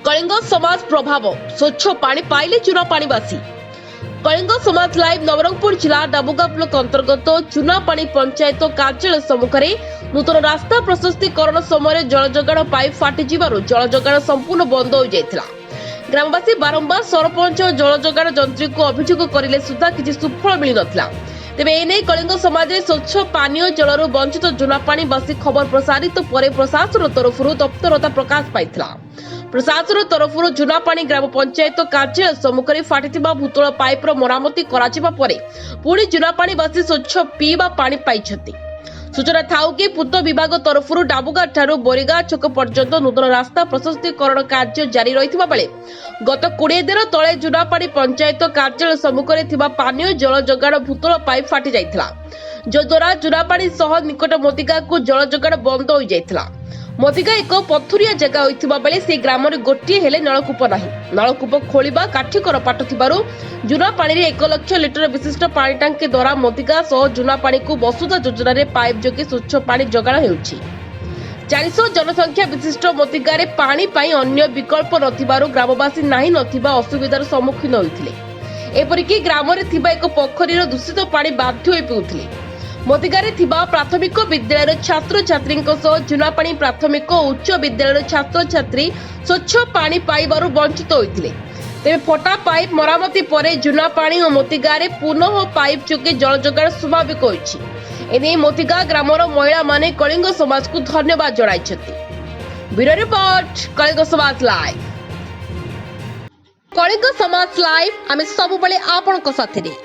कलिंग समाज प्रभाव स्वच्छ पानी पाइले चूना पानीवासी। कलिंग समाज लाइव नवरंगपुर जिला डाबुगा ब्लॉक अंतर्गत चूनापानी पंचायत कार्यालय सम्मुखें नूतन रास्ता प्रशस्तीकरण समय जल जोगाण पाइप फाटी जल जोगाण संपूर्ण बंद हो जाता। ग्रामवासी बारंबार सरपंच और जल जोगाण जंत्री को अभियोग करले सुधा किसी सुफल मिल नथिला। तेबे एने कलिंग समाज स्वच्छ पानीय जलरू वंचित चूनापानीवासी खबर प्रसारित पर प्रशासन तरफ तत्परता प्रकाश पाइथिला। प्रशासन तरफ चूनापानी ग्राम पंचायत कार्यालय सम्मुखें फाटिथिबा भूतल पाइपर मरामती कराजिबा परे पुणी चूनापानीवासी स्वच्छ पीवा पानी पाइछथि। सूचना थाउ कि पूर्त विभाग तरफ डाबुगा ठारू बोरीगा छक पर्यंत नूतन रास्ता प्रशस्तीकरण कार्य जारी रहिथिबा बेले गत 20 दिन तले चूनापानी पंचायत कार्यालय सम्मुखें थिबा पानीय जल जोगाण भूतल पाइप फाटी जाइथिला, जद्वारा चूनापानी सह निकट मोतिका को जल जोगाण बंद हो जाइथिला। मोतिका एक पथुरिया जगह होइथिबा बेले से ग्राम रे गोटिए हेले नलकूप नाही। नलकूप खोलिबा काठीकर पाट थिबारु जुना पानी रे 1 लाख लिटर विशिष्ट पानी टांकी द्वारा मोतिका सह जुना पानी को वसुधा योजना रे पाइप जोगे स्वच्छ पानी जोगाण हेउछि। 400 जनसंख्या विशिष्ट मोतिका रे पानी पाई अन्य विकल्प नथिबारु ग्रामवासी नाही नथिबा असुविधार सम्मुखीन होइथिले। एपरिकी ग्राम रे थिबा एक पोखरीर दूषित पानी बाध्य होई पिउथिले। मोतिगारे थिबा प्राथमिक विद्यालय छात्र छात्री चूनापानी प्राथमिक और उच्च विद्यालय छात्र छात्री स्वच्छ पानी पाइबारु वंचित होइथिले। तेबे फटा पाइप मरामती परे चूनापानी और मोतिगारे पुनः पाइप जोगे जल जोगाण स्वाभाविक होइछि। एने मोतिगा ग्रामर महिला माने कलिंग समाज को धन्यवाद जणाइछथि। ब्यूरो रिपोर्ट कलिंग समाज लाइव। कलिंग समाज लाइव आमे सबुबले आपनक साथी रे।